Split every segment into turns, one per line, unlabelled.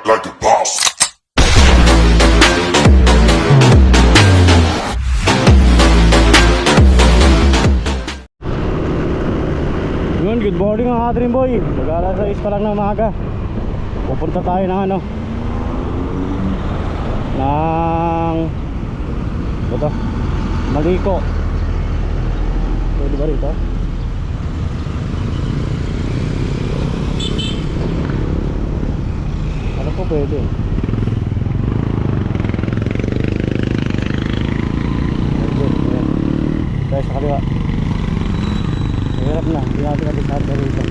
like a boss.
Yun, good morning mga Dream Boy. Mag-alas 6 pa lang ng umaga. Pupunta tayo ng ano, ng ito, Maliko. Pwede ba rito? Ano po pwede? Tayo sa kaliwa. Hirap na, hindi natin kabisado rito.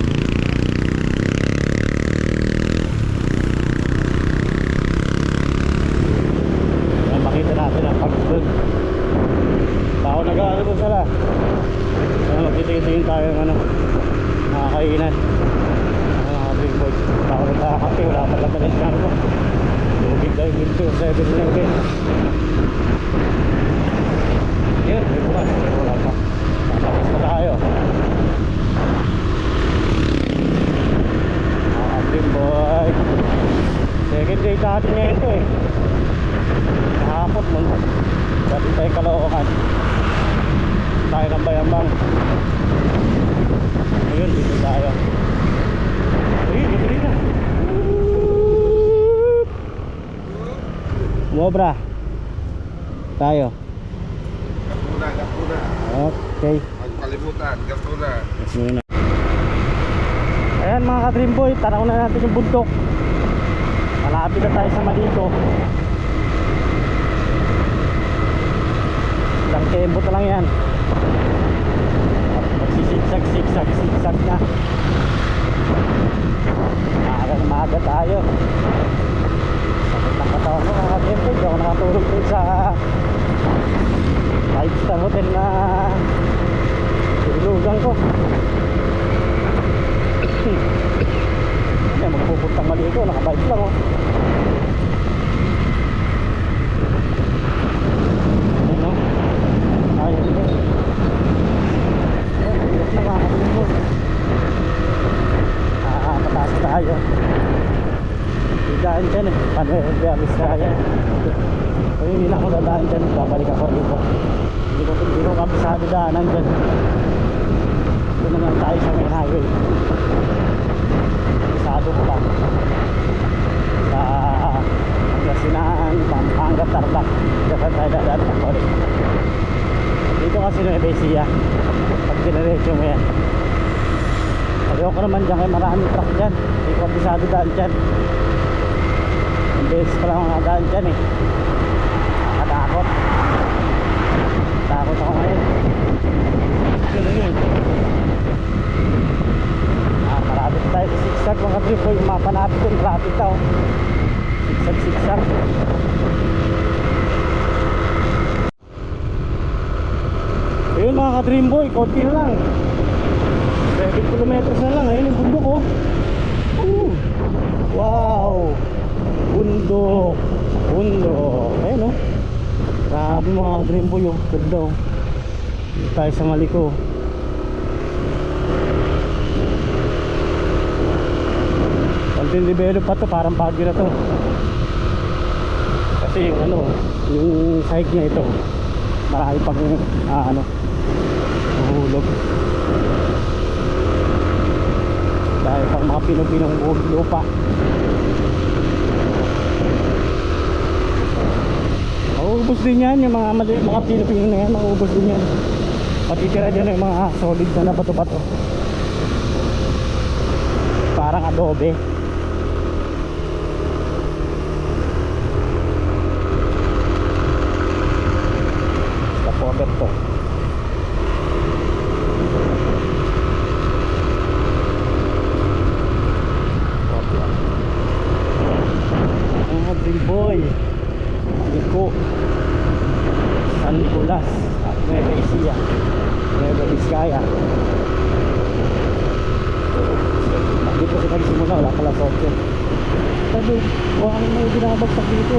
Ayan, makita natin ang pag-vlog. Tao nag-aano po sila. Ayan, magtitingin tayo ng ano, nakakainan. Mga Dream Boy. Tao nagkakakape, wala pa lang talis ka ano po. Lugig tayo dito, 7-11. Ayan, may bukas. Wala pa. Tapos na tayo. Dream Boy, second day natin ngayon ito eh. Nakakapot mo no. Dati tayo Caloocan, tayo ng Bayambang. Ayun, dito tayo. Ayun, dito rin na. Mobra tayo.
Gapuna.
Okay.
Huwag kalimutan, gapuna.
Yes, muna. Ayan mga ka-Dream Boy, tanaw na natin yung bundok. Malapit na tayo sa Maliko. Ilang kembot na lang yan. Magsisigsag na. Maaga tayo. Sakit ng katawan mo mga ka-Dream Boy. Hindi ako nakatulog dun sa 5-star hotel na tulugan ko. Yan, magpupuntang Maliko, nakabike lang oh. Ayan o. Ayun dito. Ayan, hirap na mga kabimbo. Pataas tayo. Didaan dyan eh. Paano eh, biyamis kaya. Kaya hindi na ako dadaan dyan. Babalik ako dito. Hindi ko kabisado daanan dyan. Ito naman tayo sa main highway. Kabisado ko lang sa Pangasinan, Pampanga, Tarlac. Dito tayo dadaan pa ko rin. Dito kasi na Ecija. Pag dinaretso mo yan, ayoko naman dyan kaya maraming truck dyan. Hindi ko kabisado daan dyan. Ang beses pa lang mga daan dyan eh. Nakatakot. Takot ako ngayon. Yun. Marapit tayo sa sigsag mga Dream Boy. Umapa natin doon, traffic daw. Sigsag. Ayun mga ka-Dream Boy, konti na lang. 7 kilometers na lang. Ayun yung bundok oh. Wow, bundok. Ayun oh. Grabe mga Dream Boy oh. Ganda oh. Dito tayo sa Maliko. Konting develop pa to, parang Baguio na to. Kasi yung ano, yung site niya ito, marami pang ano, mahulog. Dahil pang mga pinong lupa. Mauubos din yan, yung mga pinong na yan, mauubos din yan. Patitira dyan yung mga solid na bato-bato. Parang adobe. Stop to. Dream Boy, Liko, San Nicolas at Nueva Ecija, Nueva Vizcaya. Dito kasi nagsimula, wala pala soccer. Sabi, huwag may binabagsak dito.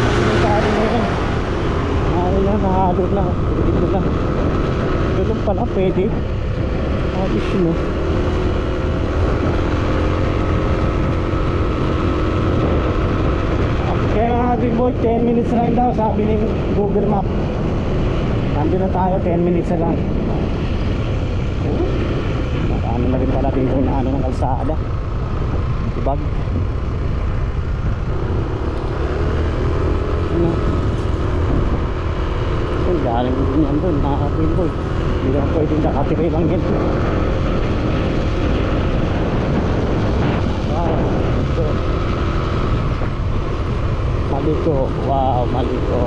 Kasi may kaari na yan. Kaari na, nakahalot lang. Dito lang. Dito pala, pwede. Ayos mo. Green Boy, 10 minutes lang daw sabi ni Google Map. Nandun na tayo, 10 minutes na lang. Ano na rin pala dito na ano ng kalsada. Tibag. Ano? Kung galing din yan doon, mga Green Boy. Hindi naman pwedeng nakatiri lang yan. Wow. Maliko. Wow, maliko.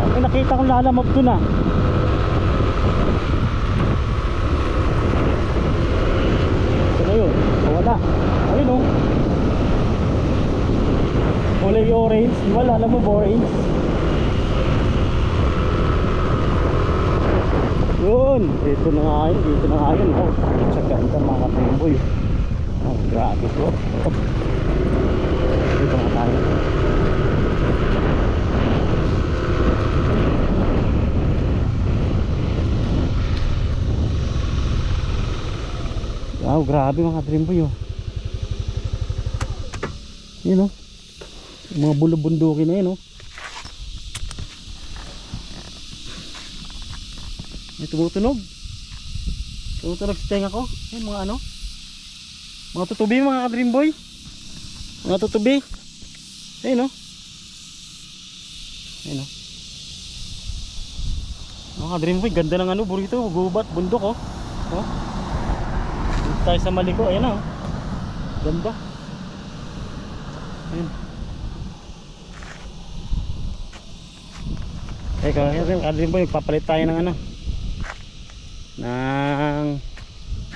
May nakita kong lalamog dun ah. Sino yun? O wala. Ayun oh. Kulay orange. Wala alam mo orange. Yun. Dito na nga yun. Dito na nga yun. Oh. Sa ganda mga katimboy. Oh, grabe po. Dito na tayo. Wow, grabe mga Dream Boy oh. Yun oh. Mga bulubundukin na yun oh. May tumutunog. Tumutunog sa tenga ko. Ayun mga ano. Mga tutubi mga Dream Boy. Mga tutubi. Ayun oh. Ayun oh. Mga Dream Boy, ganda ng ano, burrito, gubat, bundok oh. Oh. Tayo sa Maliko, ayan na oh. Ganda. Ayan. Kadrin po, nagpapalit tayo ng ano, ng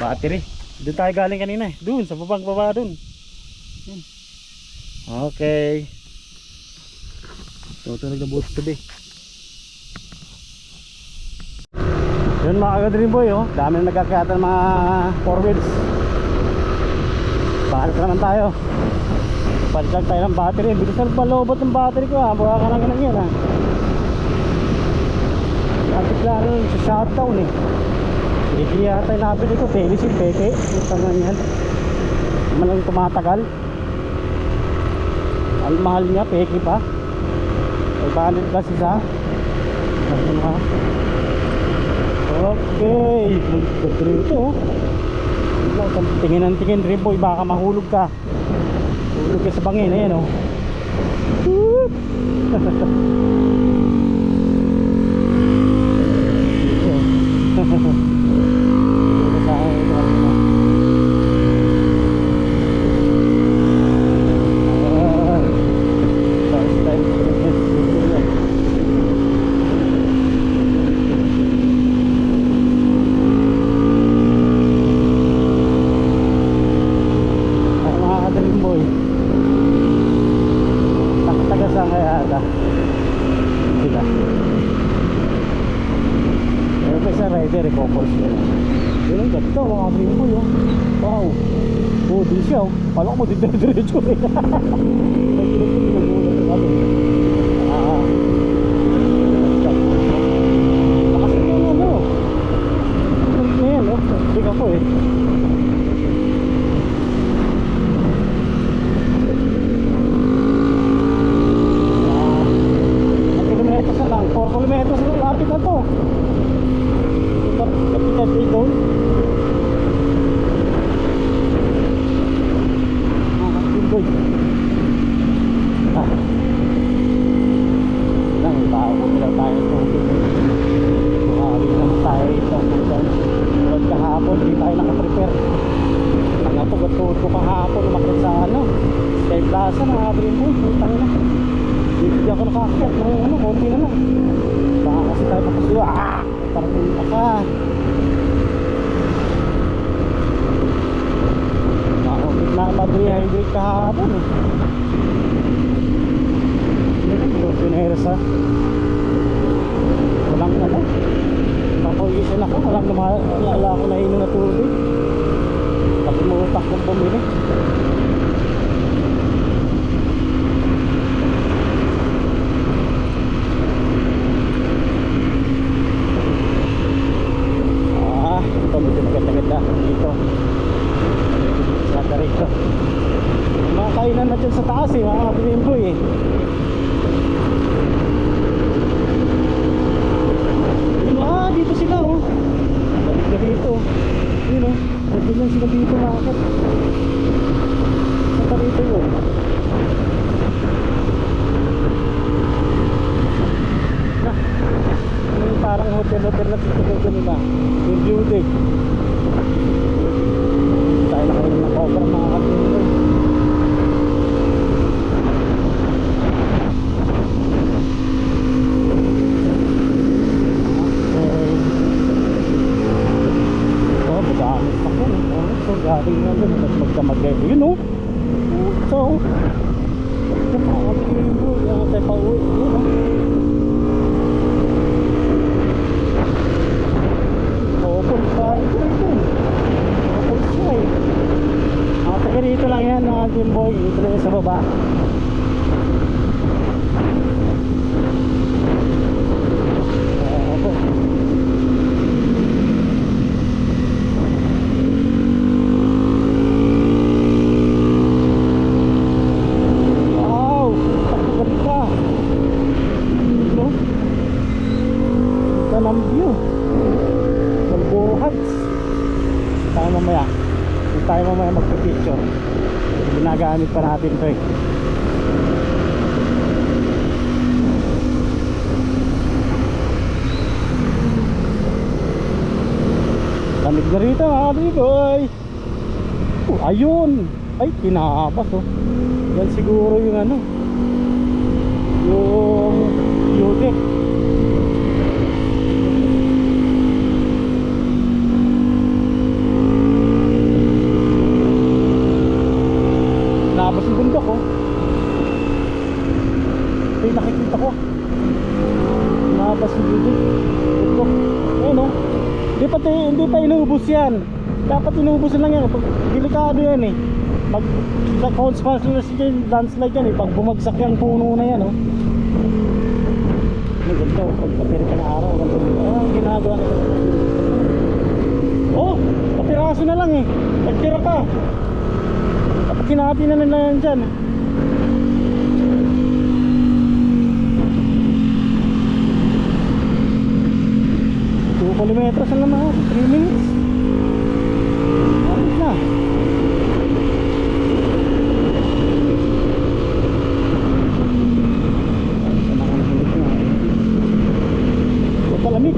battery. Doon tayo galing kanina eh. Doon, sa baba doon. Okay. Tutunog na buhos today. Yun mga ka-Dream Boy oh. Dami na nagkakayatan mga 4 wheels. Balik naman tayo. Palit tayo ng battery. Bilis na palobot ng battery ko ha. Buka ka lang ganun yan ha. Atik lang sa shutdown eh. Hindi yata yung nabili ko. Telis yung peke. Yung tangan yan. Naman lang tumatagal. Ang mahal niya. Peke pa. 500 plus isa. Ano ha. Okay, ganda ito oh. Tingin ng tingin Dream Boy, baka mahulog ka. Hulog ka sa bangin, ayan oh. Pala ko mo diretso eh. Lakas na yung ano. Ngayon oh. Big ako eh. Ang kilometros na lang. 4 kilometros na lang. Lapit na to. Lapit na doon. Plaza ng mga Dream Boy, putang na. Hindi ako nakakit, ano, konti na lang. Baka kasi tayo makasuyo. Parang punta ka. Nakakit na ang ma-dehydrate kahapon eh. Pineras ha. Walang ano. Papawisan ako, walang wala ako na inom na tubig. Tapos umutak kong bumili. Bakit? Saan pa rito yun? Na, yung parang hotel-hotel na dito nila. Yung view deck. Tayo na kayo ng cover mga kapatid. Galing nga doon, mas magdamagay. Yun o. So, napakapilin mo. Yung tayo pa uwi. Yun o. Open pa. Ito. Open siya eh. Taga rito lang yan mga Jimboy. Ito lang sa baba. Tayo mamaya magpipicture. Ginagamit pa natin ito eh. Lamig na rito mga kaligoy. Ayun. Ay kinabas oh. Yan siguro yung ano, yung Yudek. Nabas yung bundok oh. Ito yung nakikita ko. Nabas yung bundok. Ayun oh. Hindi pa inubos yan. Dapat inubos lang yan. Delikado yan eh. Mag-consequence yan, landslide yan eh. Pag bumagsak yan, puno na yan oh. Ano ganito, pagkapiri ka na araw. Ang ginagawa na ito. Oh, kapiraso na lang eh. Nagtira pa. Kapag kinahati na nila yan dyan. 2 kilometers na naman, 3 minutes. Ayos na. Palamig.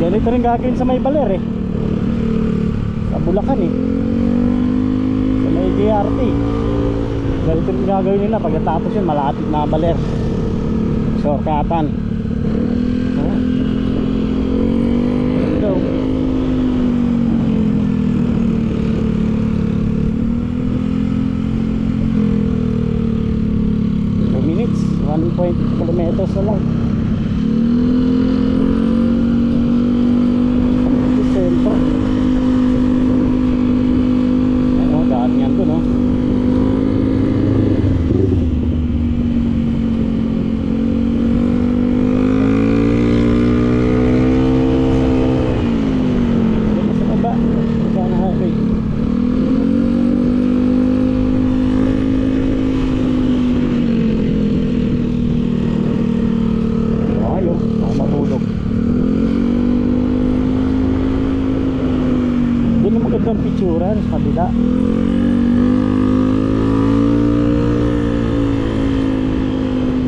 Ganito rin gagawin sa may Baler eh, sa Bulacan eh, sa may DRT. Ganito rin gagawin nila pagkatapos yun, malapit na Baler, shortcutan. Go. 2 minutes, 1.2 kilometers na lang. Ang picturan sa kabila.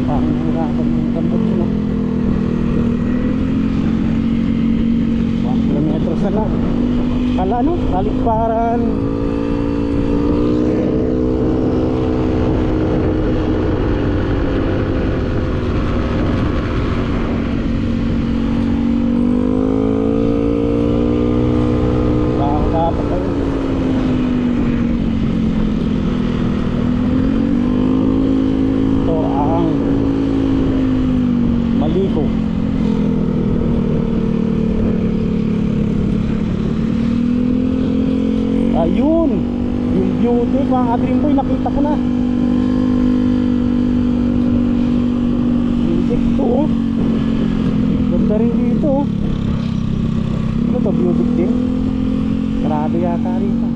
Parang hirapan yung kambot sila. 1 kilometro sa lang. Kala no? Kalikparan. Ayun, yung beauty mga Dream Boy, nakita ko na. Beauty to, oh. Ganda rin dito, oh. Ano to, beauty din? Grabe yata rito.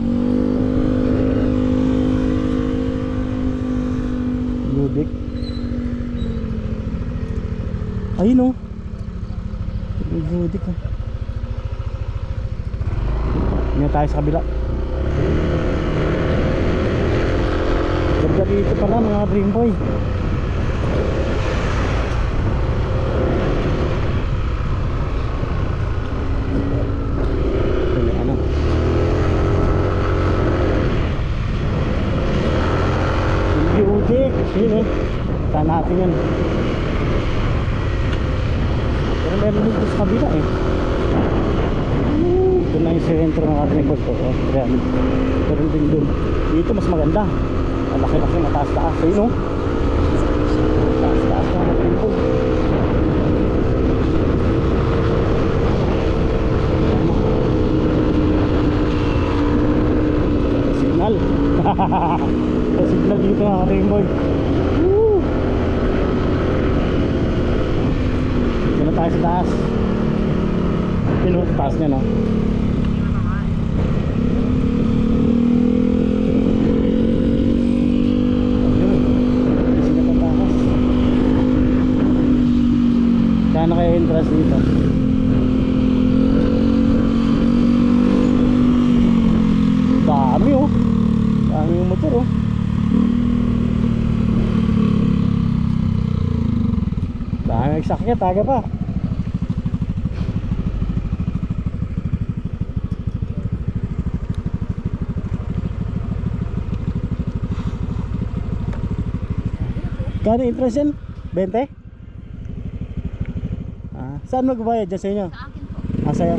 Beauty. Ayun, oh. Beauty ko. Tingnan tayo sa kabila. Ganda dito pala mga Dream Boy. Ano? Beauty. Yun, oh. Saan natin yan? Pero meron dito sa kabila eh. Ito na yung sentro ng ating boss ko. Pero din dun. Dito mas maganda. Malaki-laki, mataas-taas. Ayun, no? Mataas-taas ng ating boss. Signal. Signal dito ng ating boy. Woo! Dito na tayo sa taas. Yun, no? Taas niya, no? Kaya kaya entrance dito. Dami, oh. Dami yung motor, oh. Dami nagsakyan, taga pa. Kano entrance yan? 20? Saan magbayad dyan sa inyo?
Sa akin po.
Sa'yo?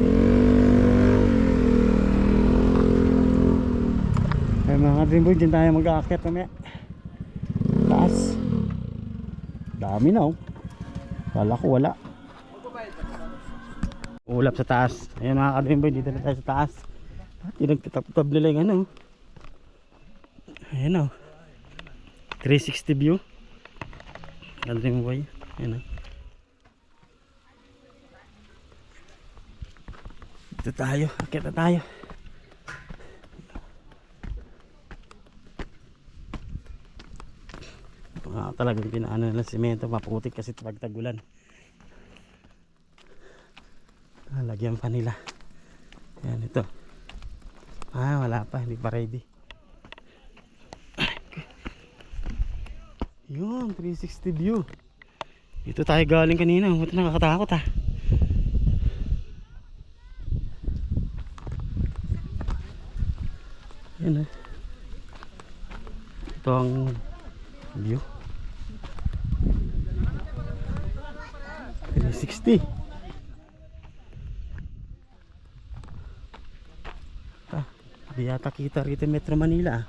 Ay mga Dream Boy, dyan tayo mag-aakyat mamaya. Taas. Dami na, oh. Kala ko wala. Ulap sa taas. Ayan mga Dream Boy, dito na tayo sa taas. Yung nagtatap-tab nila yung ano. Ayan, oh. 360 view. Dream Boy. Ayan, oh. Dito tayo, akit na tayo. Talagang pinaano nila simento, maputik kasi pag tagulan. Lagyan pa nila. Yan ito. Wala pa, hindi pa ready. Yun, 360 view. Dito tayo galing kanina, buti nakakatakot ah. Yan ah. Ito ang view 360. Di yata kita rito Metro Manila ah.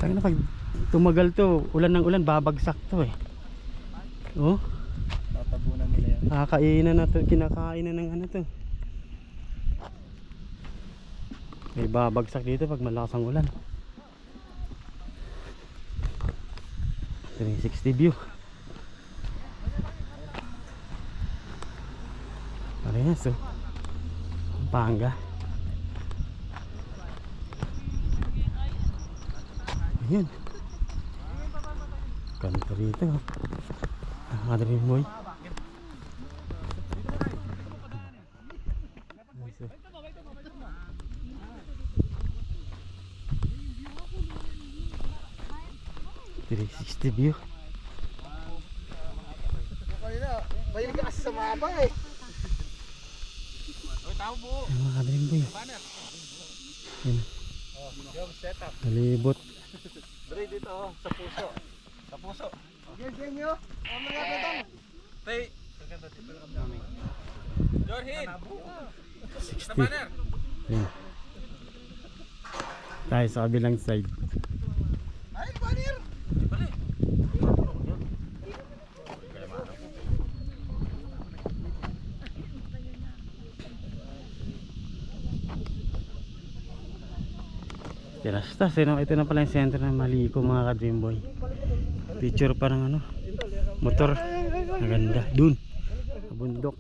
Tayo na pag tumagal to, ulan ng ulan, babagsak to eh. Oh,
Tatabunan nila yan.
nakakainan na to, kinakainan ng ano to. May babagsak dito pag malakas ang ulan. 360 view. Parehas oh. Pampanga. Ayan. Ganito rito oh. Mga Dream Boy. .360 view.
Mahilig ka kasi sa mapa eh.
Ayan mga Dream Boy. Ayan. Nalibot.
Dre dito oh, sa puso. Sa puso. Yes, yan nyo. Ano nga platong? Tay. Jorhin.
60. Ayan. Tayo sa kabilang side.
Ay, banner.
Tinastas, ito na pala yung sentro ng Maliko mga ka-Dreamboy. Picture pa ng ano, motor. Maganda, dun sa bundok.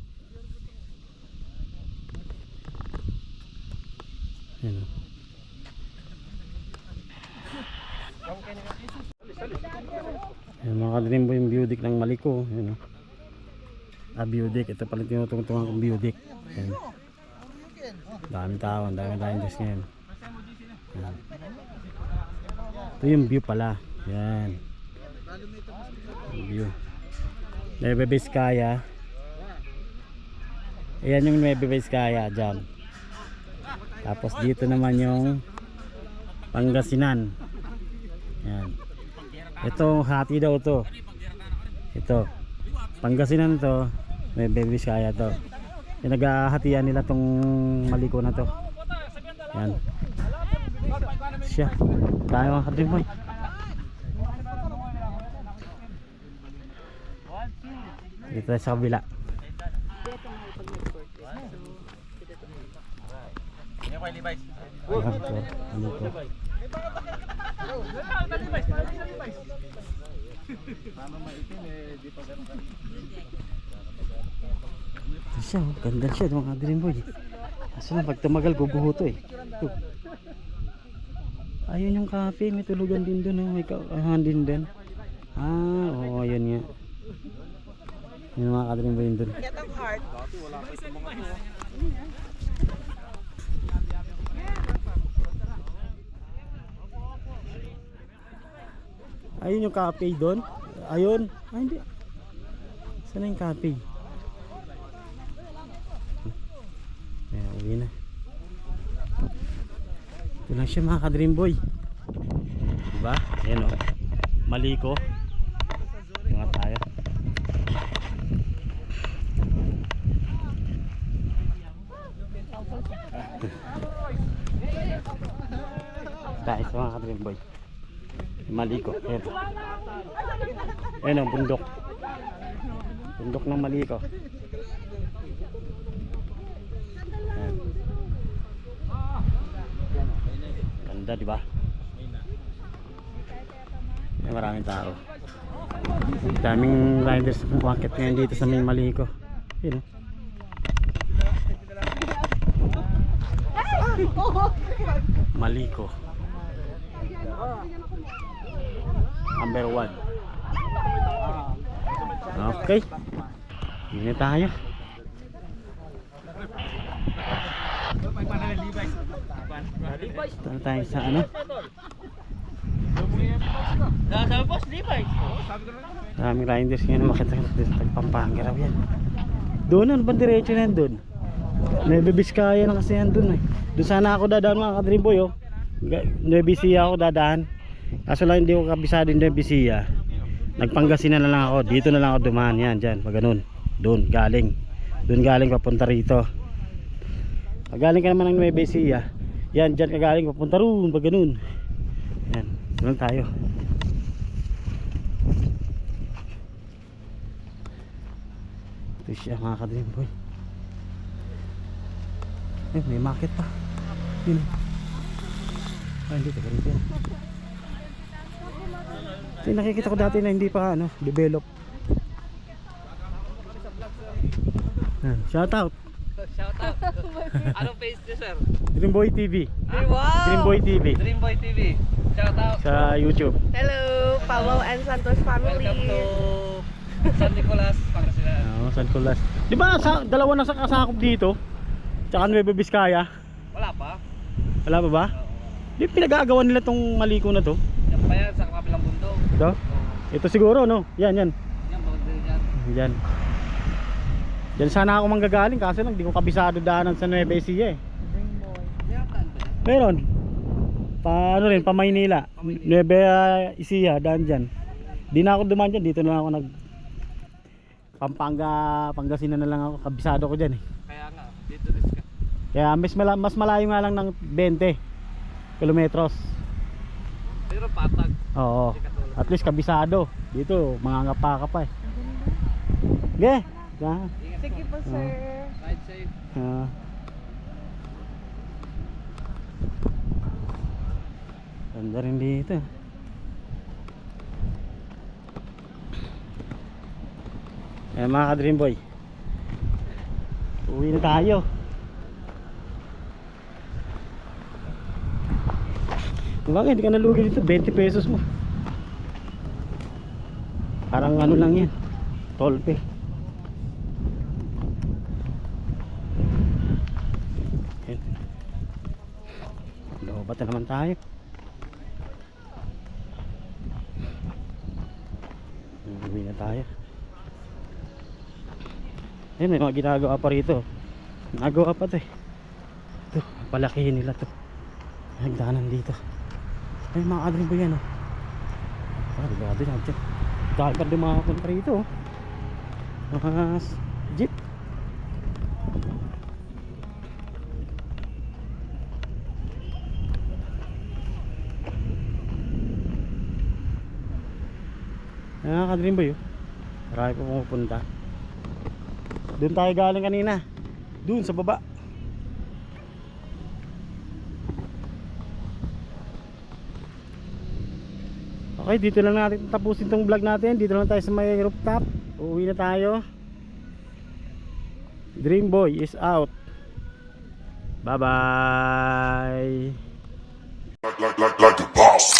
Yan o. Yan mga ka-Dreamboy, yung view deck ng Maliko. Yan o. View deck, ito pala tinutungtungan kong view deck. Yan. Daming tao, daming riders ngayon. Yan. Ito yung view pala. Yan. Yung view. Nueva Vizcaya. Ayan yung Nueva Vizcaya dyan. Tapos dito naman yung Pangasinan. Yan. Ito hati daw to. Ito. Pangasinan to. Nueva Vizcaya to. Yung naghahatian nila tong Maliko na to. Yan. Siya. Tayo mga ka-Dreamboy. Dito tayo sa kabila. Ito siya, ganda siya mga ka-Dreamboy. Kaso lang pag tumagal guguho to eh. Ito. Ayun yung cafe, may tulugan din doon, may kauhan din doon. Oo, ayun nga. Yung mga ka-Dreamboy yun doon. Ayun yung cafe doon. Ayun. Ay hindi. Saan na yung cafe? Ayan, uwi na. Ito lang siya mga ka-Dreamboy. Diba? Ayan o. Maliko. Mga tayo. Tayo sa mga ka-Dreamboy. Maliko. Ayan. Ayan o, bundok. Bundok ng Maliko. Ayan. Ganda diba? May maraming tao. Daming riders na kumakit ngayon dito sa may Maliko. Yun o. Maliko. Number 1. Okay. Hindi tayo. Tara tayo sa ano? Maraming riders ngayon makita dito sa Pampanga raw yan. Doon ano ba diretso na yan doon? Nueva Vizcaya na kasi yan doon eh. Doon sana ako dadaan mga ka-Dreamboy oh. Nueva Vizcaya ako dadaan. Kaso lang hindi ko kabisado yung Nueva Vizcaya. Nagpangasinan na lang ako. Dito na lang ako dumaan yan dyan. Pag ganun. Doon galing. Doon galing papunta rito. Pag galing ka naman ng Nueva Vizcaya, yan dyan ka galing papunta roon. Pag ganun. Yan. Doon tayo. Ito siya mga ka-Dreamboy. Eh, may market pa. Yun. Ay, hindi ka ganito. Ito yung nakikita ko dati na hindi pa ano, develop. Shout out.
Shout out. Anong page niyo, sir?
Dreamboy TV.
Ay, wow!
Dreamboy TV.
Dreamboy TV. Shout out.
Sa YouTube.
Hello, Pawao and Santos family.
Welcome to San Nicolas, Pangasinan.
San Nicolas. Di ba dalawa na sa kasakop dito? Tsaka Nueva Vizcaya?
Wala pa?
Wala pa ba? Di pinag-aagawan nila tong Maliko na to?
Yan pa yan, sa kabilang bundok.
Ito? Ito siguro no? Yan.
Yan, bawag din yan.
Diyan. Diyan sana ako manggagaling kasi lang di ko kabisado daanan sa Nueva Ecija eh. Meron. Pa ano rin, pa Maynila. Nueva Ecija daan diyan. Di na ako dumaan diyan, dito na lang ako nag Pangasinan na lang ako, kabisado ko diyan eh.
Kaya nga, dito rin ka.
Kaya mas malayo nga lang ng 20 kilometros.
Pero patag.
Oo. At least kabisado. Dito mangangapa ka pa eh. Ge. Yeah.
Sige po, sir.
Ride safe.
Ganda rin dito. Eh mga ka-Dream Boy, uwi na tayo. Bakit hindi ka nalugi dito? 20 pesos mo. Parang ano lang yan, tolpe. Lobat na naman tayo. Uwi na tayo. Ayun, may mga ginagawa pa rito. Nagawa pa to eh. Ito, palakihin nila to. Nagdaanan dito. Ay mga ka-Dream Boy yan oh. Delikado yan dyan. Dahil pa din mga punta rito oh. Mga jeep. Ay mga ka-Dream Boy oh. Marami pa pumupunta. Doon tayo galing kanina. Doon sa baba. Okay, dito lang natin tapusin tong vlog natin. Dito lang tayo sa may rooftop. Uuwi na tayo. Dream Boy is out. Bye bye.
Like the boss.